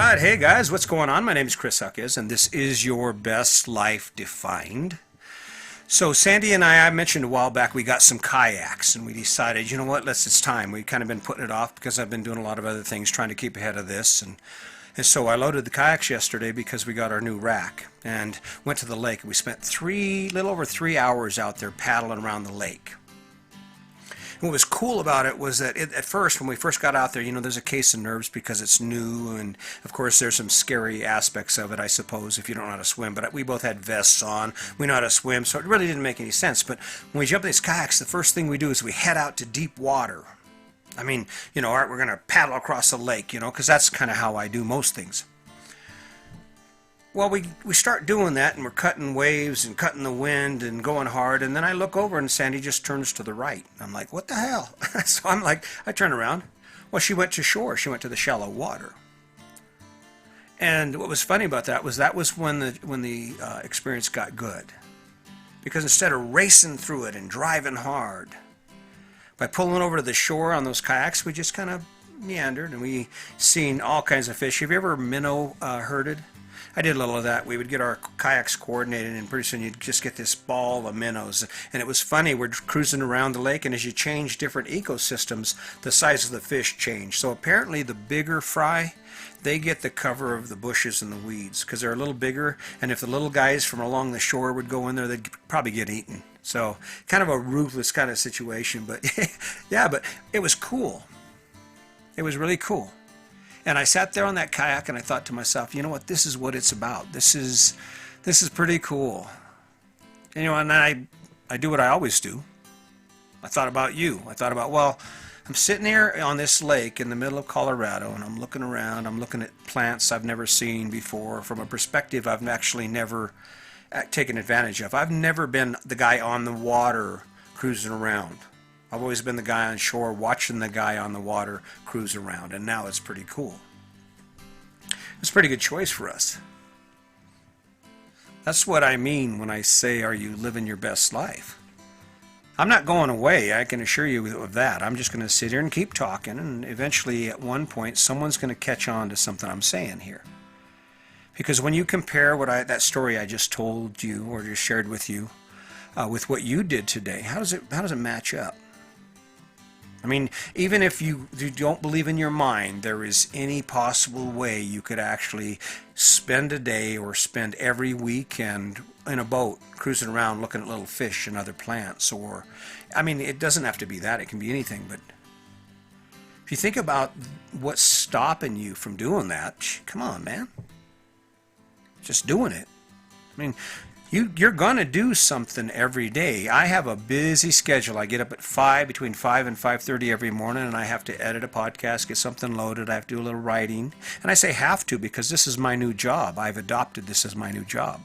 right, hey guys, what's going on? My name is Chris Huckes, and this is Your Best Life Defined. So Sandy and I mentioned a while back we got some kayaks, and we decided, you know what, it's time. We've kind of been putting it off because I've been doing a lot of other things trying to keep ahead of this, and so I loaded the kayaks yesterday because we got our new rack and went to the lake. We spent little over 3 hours out there paddling around the lake. What was cool about it was that at first, when we first got out there, there's a case of nerves because it's new, and of course there's some scary aspects of it, I suppose, if you don't know how to swim. But we both had vests on, we know how to swim, so it really didn't make any sense. But when we jump in these kayaks, the first thing we do is we head out to deep water. I mean, all right, we're going to paddle across the lake, because that's kind of how I do most things. Well, we start doing that, and we're cutting waves and cutting the wind and going hard, and then I look over and Sandy just turns to the right. I'm like, what the hell? So I turn around. Well, she went to shore. She went to the shallow water. And what was funny about that was when the experience got good. Because instead of racing through it and driving hard, by pulling over to the shore on those kayaks, we just kind of meandered, and we seen all kinds of fish. Have you ever minnow herded? I did a little of that. We would get our kayaks coordinated, and pretty soon you'd just get this ball of minnows. And it was funny. We're cruising around the lake, and as you change different ecosystems, the size of the fish change. So apparently the bigger fry, they get the cover of the bushes and the weeds because they're a little bigger, and if the little guys from along the shore would go in there, they'd probably get eaten. So kind of a ruthless kind of situation, but yeah, but it was cool. It was really cool. And I sat there on that kayak and I thought to myself, you know what, this is what it's about. This is pretty cool. And I do what I always do. I thought about you. I thought about, well, I'm sitting here on this lake in the middle of Colorado, and I'm looking around. I'm looking at plants I've never seen before from a perspective I've actually never taken advantage of. I've never been the guy on the water cruising around. I've always been the guy on shore watching the guy on the water cruise around, and now it's pretty cool. It's a pretty good choice for us. That's what I mean when I say, are you living your best life? I'm not going away, I can assure you of that. I'm just going to sit here and keep talking, and eventually at one point someone's going to catch on to something I'm saying here. Because when you compare that story I just told you or just shared with you with what you did today, how does it match up? I mean, even if you don't believe in your mind there is any possible way you could actually spend a day or spend every weekend in a boat cruising around looking at little fish and other plants, or, I mean, it doesn't have to be that, it can be anything, but if you think about what's stopping you from doing that, come on, man. Just doing it. I mean, you're going to do something every day. I have a busy schedule. I get up at between 5 and 5:30 every morning, and I have to edit a podcast, get something loaded. I have to do a little writing. And I say have to because this is my new job. I've adopted this as my new job.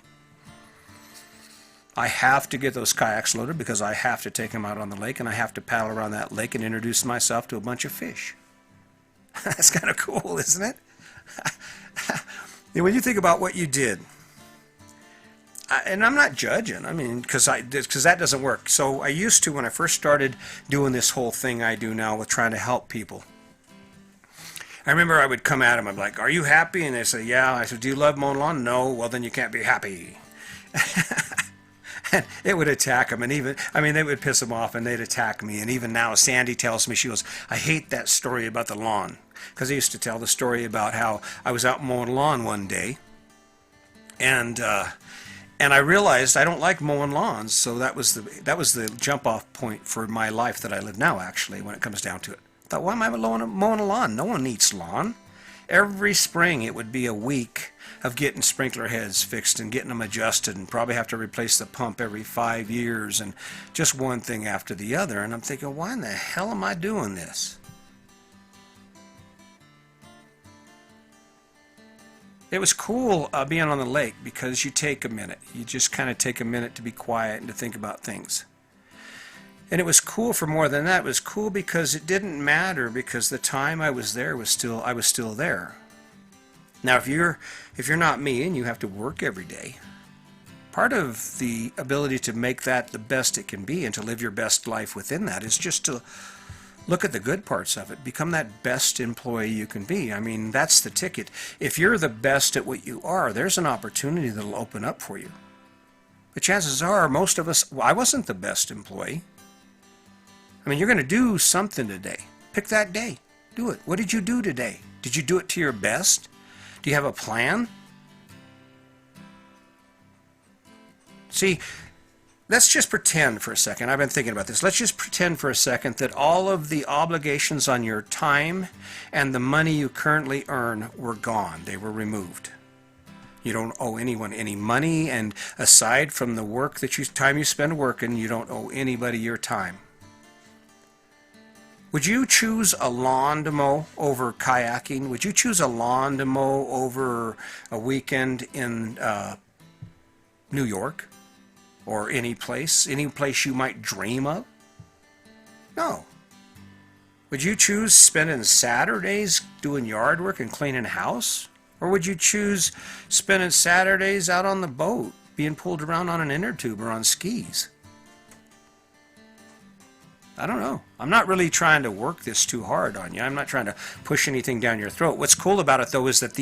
I have to get those kayaks loaded because I have to take them out on the lake, and I have to paddle around that lake and introduce myself to a bunch of fish. That's kind of cool, isn't it? When you think about what you did, and I'm not judging, I mean, because that doesn't work. So I used to, when I first started doing this whole thing I do now with trying to help people, I remember I would come at them, I'd be like, are you happy? And they'd say, yeah. I said, do you love mowing lawn? No. Well, then you can't be happy. And it would attack them, and they would piss them off, and they'd attack me. And even now, Sandy tells me, she goes, I hate that story about the lawn. Because I used to tell the story about how I was out mowing lawn one day, and I realized I don't like mowing lawns, so that was the jump-off point for my life that I live now, actually, when it comes down to it. I thought, why am I mowing a lawn? No one needs lawn. Every spring it would be a week of getting sprinkler heads fixed and getting them adjusted, and probably have to replace the pump every 5 years, and just one thing after the other. And I'm thinking, why in the hell am I doing this? It was cool being on the lake because you take a minute. You just kind of take a minute to be quiet and to think about things. And it was cool for more than that. It was cool because it didn't matter, because the time I was there I was still there. Now, if you're not me and you have to work every day, part of the ability to make that the best it can be and to live your best life within that is just to Look at the good parts of it. Become that best employee you can be. I mean, that's the ticket. If you're the best at what you are, there's an opportunity that'll open up for you. But chances are, most of us, well, I wasn't the best employee. I mean, you're going to do something today. Pick that day. Do it. What did you do today? Did you do it to your best? Do you have a plan? See, let's just pretend for a second. I've been thinking about this. Let's just pretend for a second that all of the obligations on your time and the money you currently earn were gone. They were removed. You don't owe anyone any money, and aside from the time you spend working, you don't owe anybody your time. Would you choose a lawn to mow over kayaking? Would you choose a lawn to mow over a weekend in New York? Or any place you might dream of? No. Would you choose spending Saturdays doing yard work and cleaning a house? Or would you choose spending Saturdays out on the boat, being pulled around on an inner tube or on skis? I don't know. I'm not really trying to work this too hard on you. I'm not trying to push anything down your throat. What's cool about it, though, is that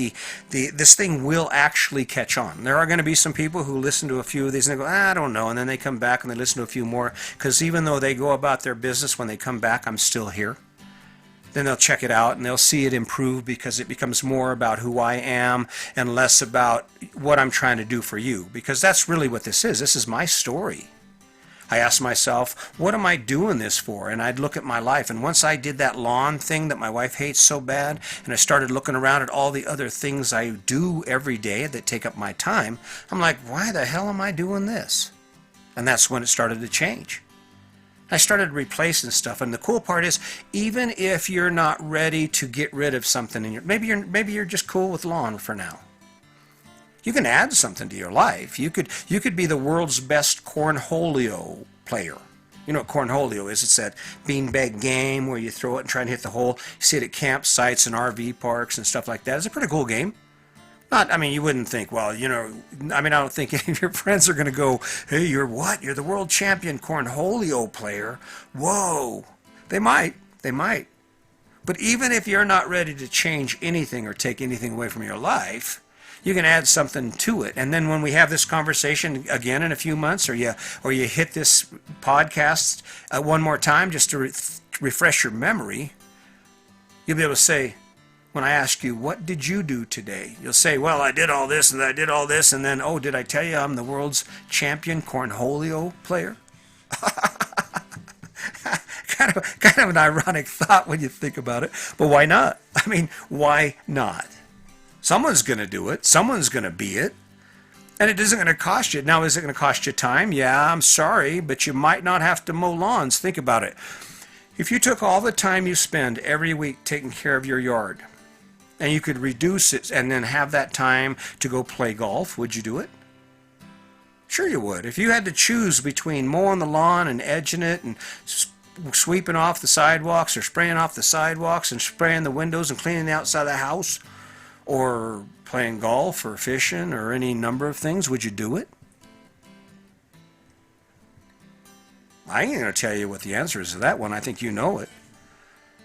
this thing will actually catch on. There are going to be some people who listen to a few of these and they go, I don't know, and then they come back and they listen to a few more, because even though they go about their business, when they come back, I'm still here. Then they'll check it out and they'll see it improve, because it becomes more about who I am and less about what I'm trying to do for you, because that's really what this is. This is my story. I asked myself, what am I doing this for? And I'd look at my life. And once I did that lawn thing that my wife hates so bad, and I started looking around at all the other things I do every day that take up my time, I'm like, why the hell am I doing this? And that's when it started to change. I started replacing stuff. And the cool part is, even if you're not ready to get rid of something in your, maybe you're just cool with lawn for now. You can add something to your life. You could be the world's best cornholio player. You know what cornholio is? It's that beanbag game where you throw it and try and hit the hole. You see it at campsites and RV parks and stuff like that. It's a pretty cool game. You wouldn't think, well, I don't think any of your friends are going to go, hey, you're what? You're the world champion cornholio player. Whoa. They might. But even if you're not ready to change anything or take anything away from your life, you can add something to it. And then when we have this conversation again in a few months, or you hit this podcast one more time just to refresh your memory, you'll be able to say, when I ask you, what did you do today? You'll say, well, I did all this and I did all this, and then, oh, did I tell you I'm the world's champion cornholio player? kind of an ironic thought when you think about it, but why not? Why not? Someone's going to do it. Someone's going to be it. And it isn't going to cost you. Now, is it going to cost you time? Yeah, I'm sorry, but you might not have to mow lawns. Think about it. If you took all the time you spend every week taking care of your yard, and you could reduce it and then have that time to go play golf, would you do it? Sure you would. If you had to choose between mowing the lawn and edging it and sweeping off the sidewalks, or spraying off the sidewalks and spraying the windows and cleaning the outside of the house, or playing golf or fishing or any number of things, would you do it? I ain't going to tell you what the answer is to that one. I think you know it.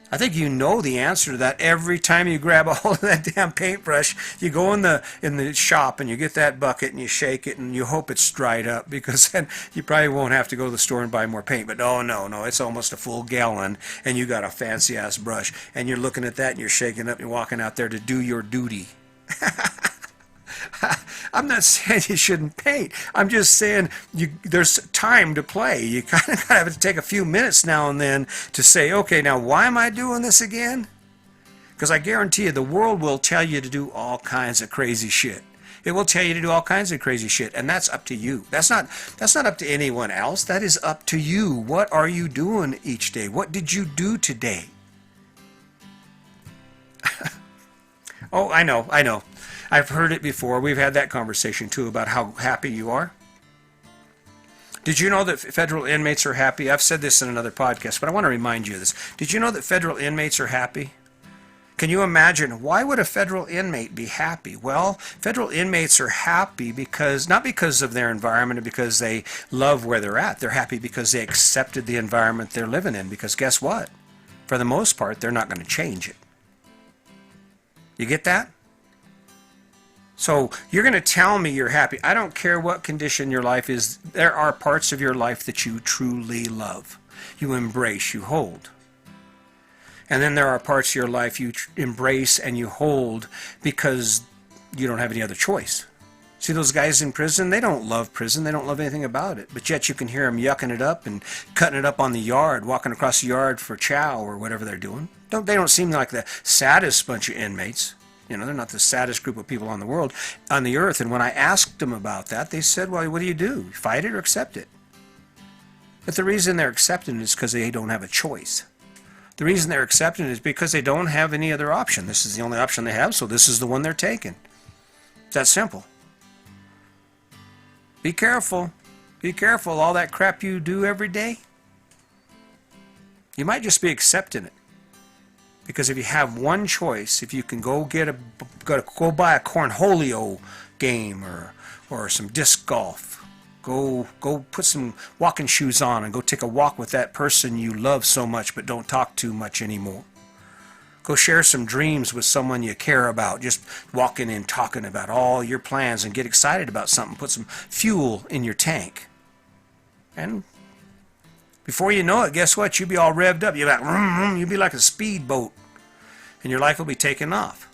I think you know the answer to that. Every time you grab a hold of that damn paintbrush, you go in the shop and you get that bucket and you shake it and you hope it's dried up, because then you probably won't have to go to the store and buy more paint. But no, it's almost a full gallon and you got a fancy ass brush and you're looking at that and you're shaking up and you're walking out there to do your duty. I'm not saying you shouldn't paint. I'm just saying there's time to play. You kind of have to take a few minutes now and then to say, okay, now why am I doing this again? Because I guarantee you the world will tell you to do all kinds of crazy shit. It will tell you to do all kinds of crazy shit, and that's up to you. That's not up to anyone else. That is up to you. What are you doing each day? What did you do today? Oh, I know. I've heard it before. We've had that conversation too about how happy you are. Did you know that federal inmates are happy? I've said this in another podcast, but I want to remind you of this. Did you know that federal inmates are happy? Can you imagine, why would a federal inmate be happy? Well, federal inmates are happy not because of their environment or because they love where they're at. They're happy because they accepted the environment they're living in. Because guess what? For the most part, they're not going to change it. You get that? So you're going to tell me you're happy. I don't care what condition your life is. There are parts of your life that you truly love. You embrace, you hold. And then there are parts of your life you embrace and you hold because you don't have any other choice. See those guys in prison? They don't love prison. They don't love anything about it. But yet you can hear them yucking it up and cutting it up on the yard, walking across the yard for chow or whatever they're doing. They don't seem like the saddest bunch of inmates. You know, they're not the saddest group of people on the world, on the earth. And when I asked them about that, they said, well, what do? You fight it or accept it? But the reason they're accepting it is because they don't have a choice. The reason they're accepting it is because they don't have any other option. This is the only option they have, so this is the one they're taking. It's that simple. Be careful. Be careful. All that crap you do every day, you might just be accepting it. Because if you have one choice, if you can go buy a cornholio game or some disc golf, go put some walking shoes on and go take a walk with that person you love so much but don't talk too much anymore. Go share some dreams with someone you care about. Just walking and talking about all your plans and get excited about something. Put some fuel in your tank. And before you know it, guess what? You'll be all revved up. You'll be like a speedboat. And your life will be taken off.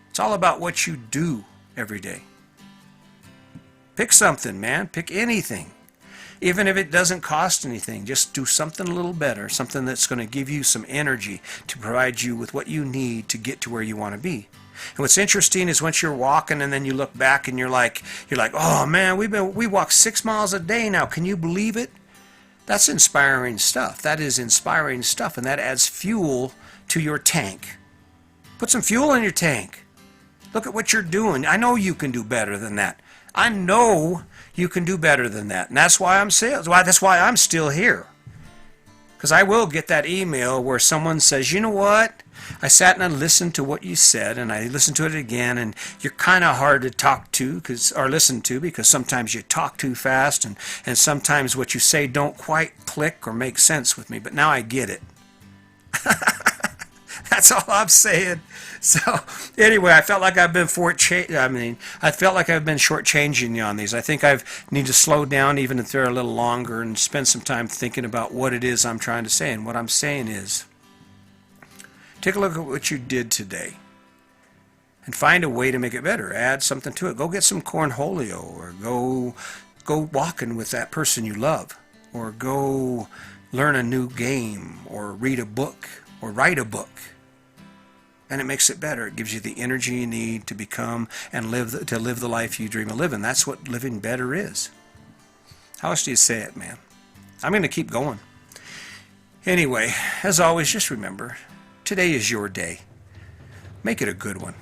It's all about what you do every day. Pick something, man. Pick anything. Even if it doesn't cost anything, just do something a little better. Something that's going to give you some energy to provide you with what you need to get to where you want to be. And what's interesting is once you're walking and then you look back and you're like, oh man, we walk 6 miles a day now. Can you believe it? That's inspiring stuff. That is inspiring stuff, and that adds fuel to your tank. Put some fuel in your tank. Look at what you're doing. I know you can do better than that. I know you can do better than that. And that's why I'm still here. Because I will get that email where someone says, you know what? I sat and I listened to what you said, and I listened to it again, and you're kind of hard to talk to or listen to because sometimes you talk too fast, and sometimes what you say don't quite click or make sense with me. But now I get it. That's all I'm saying. So anyway, I felt like I've been shortchanging you on these. I think I need to slow down even if they're a little longer and spend some time thinking about what it is I'm trying to say. And what I'm saying is, take a look at what you did today and find a way to make it better. Add something to it. Go get some cornholio, or go walking with that person you love, or go learn a new game, or read a book, or write a book. And it makes it better. It gives you the energy you need to become and live the life you dream of living. That's what living better is. How else do you say it, man? I'm going to keep going. Anyway, as always, just remember, today is your day. Make it a good one.